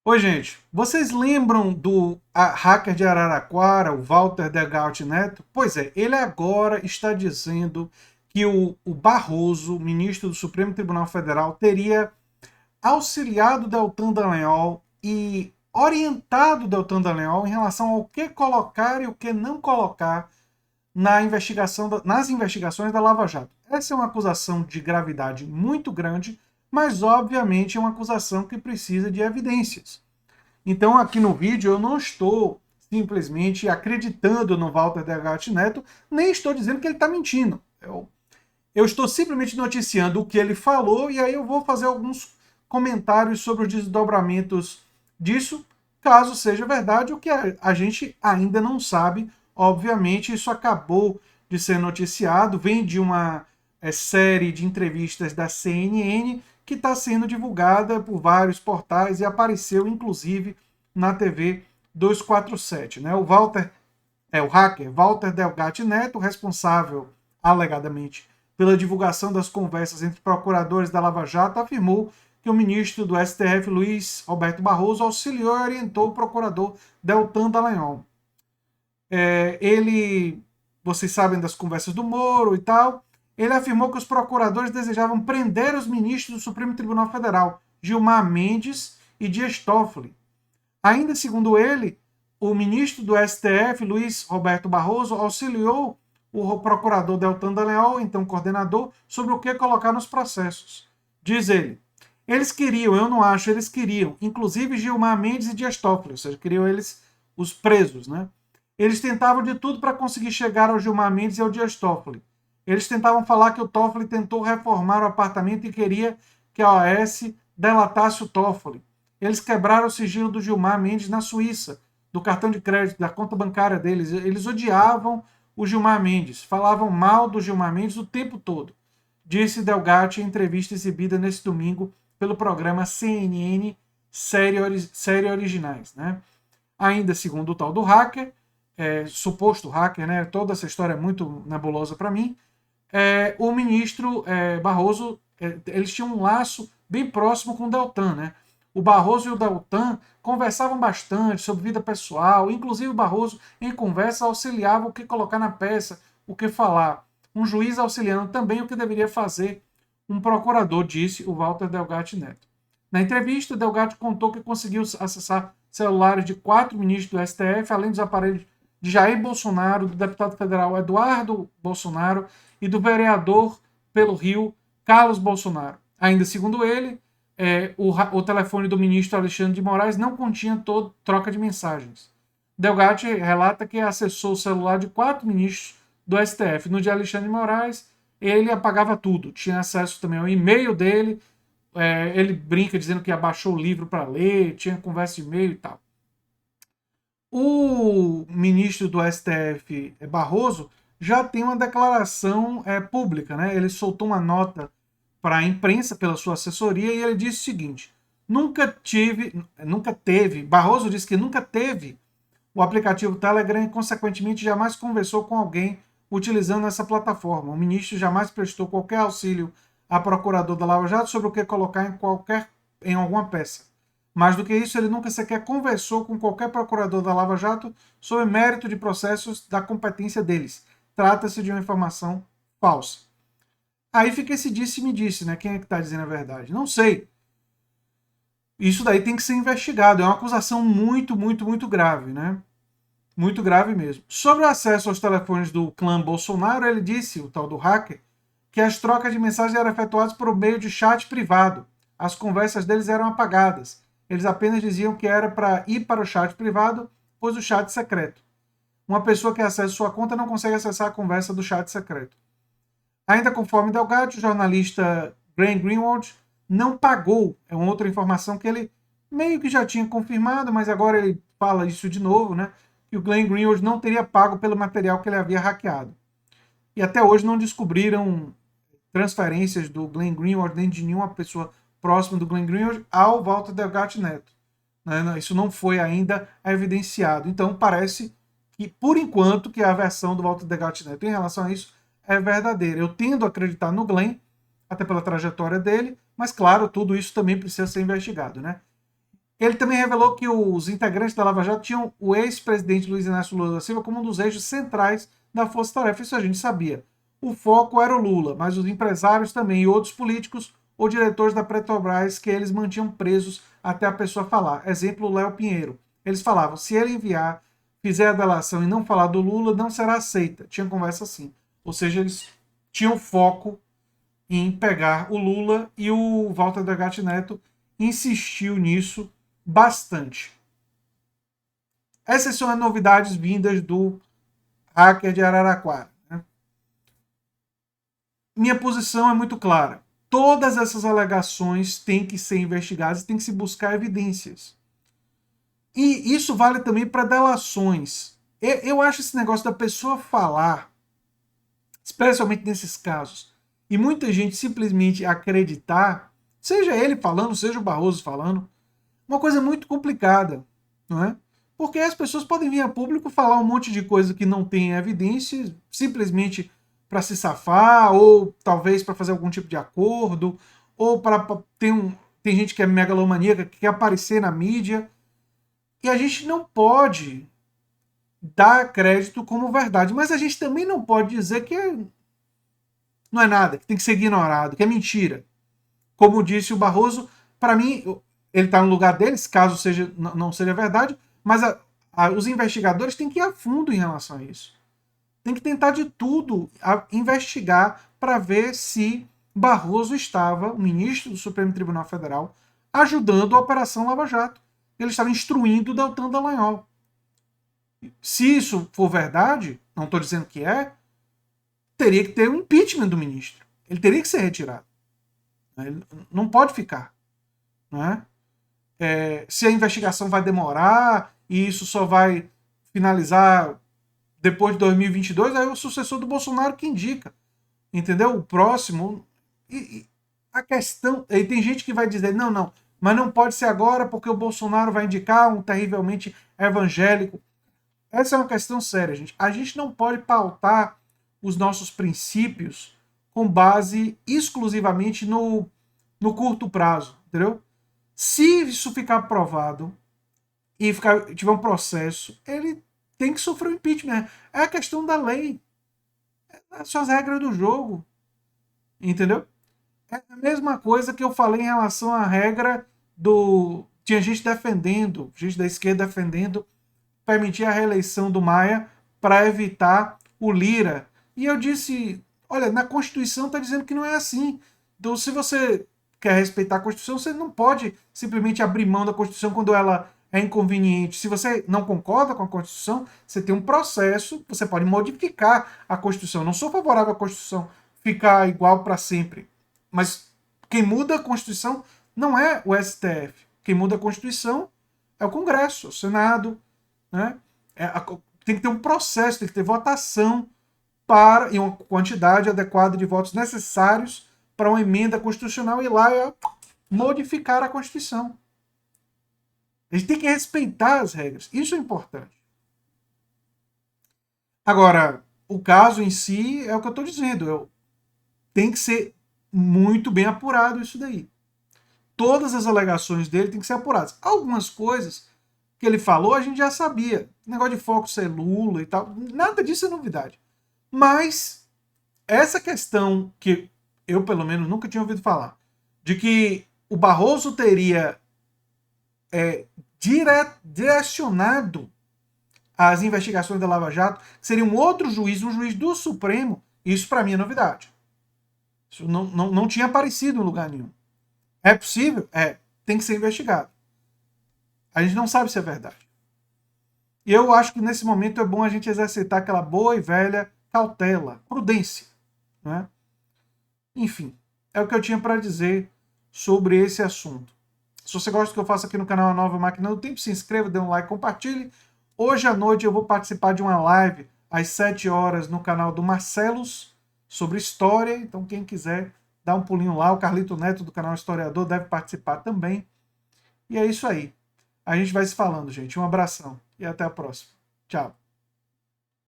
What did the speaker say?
Oi, gente. Vocês lembram do hacker de Araraquara, o Walter Delgatti Neto? Pois é, ele agora está dizendo que o Barroso, ministro do Supremo Tribunal Federal, teria auxiliado Deltan Dallagnol e orientado Deltan Dallagnol em relação ao que colocar e o que não colocar nas investigações da Lava Jato. Essa é uma acusação de gravidade muito grande, mas obviamente é uma acusação que precisa de evidências. Então, aqui no vídeo, eu não estou simplesmente acreditando no Walter Delgatti Neto, nem estou dizendo que ele está mentindo. Eu estou simplesmente noticiando o que ele falou e aí eu vou fazer alguns comentários sobre os desdobramentos disso, caso seja verdade, o que a gente ainda não sabe. Obviamente, isso acabou de ser noticiado, vem de uma série de entrevistas da CNN que está sendo divulgada por vários portais e apareceu inclusive na TV 247. Né? O hacker Walter Delgatti Neto, responsável alegadamente pela divulgação das conversas entre procuradores da Lava Jato, afirmou que o ministro do STF, Luiz Roberto Barroso, auxiliou e orientou o procurador Deltan Dallagnol. Vocês sabem das conversas do Moro e tal, ele afirmou que os procuradores desejavam prender os ministros do Supremo Tribunal Federal, Gilmar Mendes e Dias Toffoli. Ainda segundo ele, o ministro do STF, Luiz Roberto Barroso, auxiliou o procurador Deltan Dallagnol, então coordenador, sobre o que colocar nos processos. Diz ele, eles queriam, eu não acho, eles queriam, inclusive Gilmar Mendes e Dias Toffoli, ou seja, queriam eles, os presos, né? Eles tentavam de tudo para conseguir chegar ao Gilmar Mendes e ao Dias Toffoli. Eles tentavam falar que o Toffoli tentou reformar o apartamento e queria que a OAS delatasse o Toffoli. Eles quebraram o sigilo do Gilmar Mendes na Suíça, do cartão de crédito, da conta bancária deles. Eles odiavam o Gilmar Mendes, falavam mal do Gilmar Mendes o tempo todo, disse Delgatti em entrevista exibida nesse domingo pelo programa CNN Série Originais. Né? Ainda segundo o tal do hacker, suposto hacker, né? Toda essa história é muito nebulosa para mim, o ministro Barroso, eles tinham um laço bem próximo com o Deltan, né? O Barroso e o Deltan conversavam bastante sobre vida pessoal, inclusive o Barroso, em conversa, auxiliava o que colocar na peça, o que falar. Um juiz auxiliando também o que deveria fazer um procurador, disse o Walter Delgatti Neto. Na entrevista, Delgatti contou que conseguiu acessar celulares de 4 ministros do STF, além dos aparelhos de Jair Bolsonaro, do deputado federal Eduardo Bolsonaro e do vereador pelo Rio, Carlos Bolsonaro. Ainda segundo ele, o telefone do ministro Alexandre de Moraes não continha troca de mensagens. Delgatti relata que acessou o celular de 4 ministros do STF. No de Alexandre de Moraes, ele apagava tudo. Tinha acesso também ao e-mail dele. Ele brinca dizendo que abaixou o livro para ler, tinha conversa de e-mail e tal. O ministro do STF, Barroso, já tem uma declaração pública. Né? Ele soltou uma nota para a imprensa pela sua assessoria e ele disse o seguinte: nunca teve, Barroso disse que nunca teve o aplicativo Telegram e, consequentemente, jamais conversou com alguém utilizando essa plataforma. O ministro jamais prestou qualquer auxílio a procurador da Lava Jato sobre o que colocar em alguma peça. Mais do que isso, ele nunca sequer conversou com qualquer procurador da Lava Jato sobre mérito de processos da competência deles. Trata-se de uma informação falsa. Aí fica esse disse-me-disse, né? Quem é que está dizendo a verdade? Não sei. Isso daí tem que ser investigado. É uma acusação muito, muito, muito grave, né? Muito grave mesmo. Sobre o acesso aos telefones do clã Bolsonaro, ele disse, o tal do hacker, que as trocas de mensagens eram efetuadas por meio de chat privado. As conversas deles eram apagadas. Eles apenas diziam que era para ir para o chat privado, pois o chat secreto. Uma pessoa que acessa sua conta não consegue acessar a conversa do chat secreto. Ainda conforme Delgatti, o jornalista Glenn Greenwald não pagou. É uma outra informação que ele meio que já tinha confirmado, mas agora ele fala isso de novo, né? Que o Glenn Greenwald não teria pago pelo material que ele havia hackeado. E até hoje não descobriram transferências do Glenn Greenwald nem de nenhuma pessoa próxima do Glenn Greenwald ao Walter Delgatti Neto. Isso não foi ainda evidenciado. Então parece que, por enquanto, que a versão do Walter Delgatti Neto em relação a isso é verdadeira. Eu tendo a acreditar no Glenn, até pela trajetória dele, mas claro, tudo isso também precisa ser investigado, né? Ele também revelou que os integrantes da Lava Jato tinham o ex-presidente Luiz Inácio Lula da Silva como um dos eixos centrais da força-tarefa. Isso a gente sabia. O foco era o Lula, mas os empresários também e outros políticos ou diretores da Petrobras que eles mantinham presos até a pessoa falar. Exemplo, o Léo Pinheiro. Eles falavam, se ele enviar, fizer a delação e não falar do Lula, não será aceita. Tinha conversa assim. Ou seja, eles tinham foco em pegar o Lula e o Walter Delgatti Neto insistiu nisso bastante. Essas são as novidades vindas do hacker de Araraquara. Né? Minha posição é muito clara. Todas essas alegações têm que ser investigadas, tem que se buscar evidências. E isso vale também para delações. Eu acho esse negócio da pessoa falar, especialmente nesses casos, e muita gente simplesmente acreditar, seja ele falando, seja o Barroso falando, uma coisa muito complicada, não é? Porque as pessoas podem vir a público falar um monte de coisa que não tem evidência, simplesmente para se safar, ou talvez para fazer algum tipo de acordo, ou para tem gente que é megalomaníaca, que quer aparecer na mídia, e a gente não pode dar crédito como verdade, mas a gente também não pode dizer que não é nada, que tem que ser ignorado, que é mentira. Como disse o Barroso, para mim, ele está no lugar deles, caso não seja verdade, mas os investigadores têm que ir a fundo em relação a isso. Tem que tentar de tudo investigar para ver se Barroso estava, o ministro do Supremo Tribunal Federal, ajudando a Operação Lava Jato. Ele estava instruindo o Deltan Dallagnol. Se isso for verdade, não estou dizendo que é, teria que ter um impeachment do ministro. Ele teria que ser retirado. Ele não pode ficar. Não é? Se a investigação vai demorar e isso só vai finalizar depois de 2022, aí é o sucessor do Bolsonaro que indica. Entendeu? O próximo. A questão. E tem gente que vai dizer: não, mas não pode ser agora porque o Bolsonaro vai indicar um terrivelmente evangélico. Essa é uma questão séria, gente. A gente não pode pautar os nossos princípios com base exclusivamente no curto prazo, entendeu? Se isso ficar aprovado e tiver um processo, ele tem que sofrer o impeachment. É a questão da lei. São as regras do jogo. Entendeu? É a mesma coisa que eu falei em relação à regra do. Tinha gente defendendo, gente da esquerda defendendo permitir a reeleição do Maia para evitar o Lira. E eu disse: olha, na Constituição está dizendo que não é assim. Então, se você quer respeitar a Constituição, você não pode simplesmente abrir mão da Constituição quando ela é inconveniente. Se você não concorda com a Constituição, você tem um processo, você pode modificar a Constituição. Eu não sou favorável à Constituição ficar igual para sempre. Mas quem muda a Constituição não é o STF. Quem muda a Constituição é o Congresso, o Senado. Né? Tem que ter um processo, tem que ter votação e uma quantidade adequada de votos necessários para uma emenda constitucional ir lá e modificar a Constituição. A gente tem que respeitar as regras. Isso é importante. Agora, o caso em si é o que eu estou dizendo. Tem que ser muito bem apurado isso daí. Todas as alegações dele têm que ser apuradas. Algumas coisas que ele falou a gente já sabia. O negócio de foco ser Lula e tal. Nada disso é novidade. Mas essa questão que eu, pelo menos, nunca tinha ouvido falar, de que o Barroso teria direcionado as investigações da Lava Jato, que seria um outro juiz, um juiz do Supremo, isso para mim é novidade. Isso não tinha aparecido em lugar nenhum. É possível? Tem que ser investigado. A gente não sabe se é verdade. E eu acho que nesse momento é bom a gente exercitar aquela boa e velha cautela, prudência. Né? Enfim, é o que eu tinha para dizer sobre esse assunto. Se você gosta do que eu faço aqui no canal A Nova Máquina do Tempo, se inscreva, dê um like, compartilhe. Hoje à noite eu vou participar de uma live às 7 horas no canal do Marcelos sobre história. Então quem quiser dá um pulinho lá. O Carlito Neto do canal Historiador deve participar também. E é isso aí. A gente vai se falando, gente. Um abração e até a próxima. Tchau.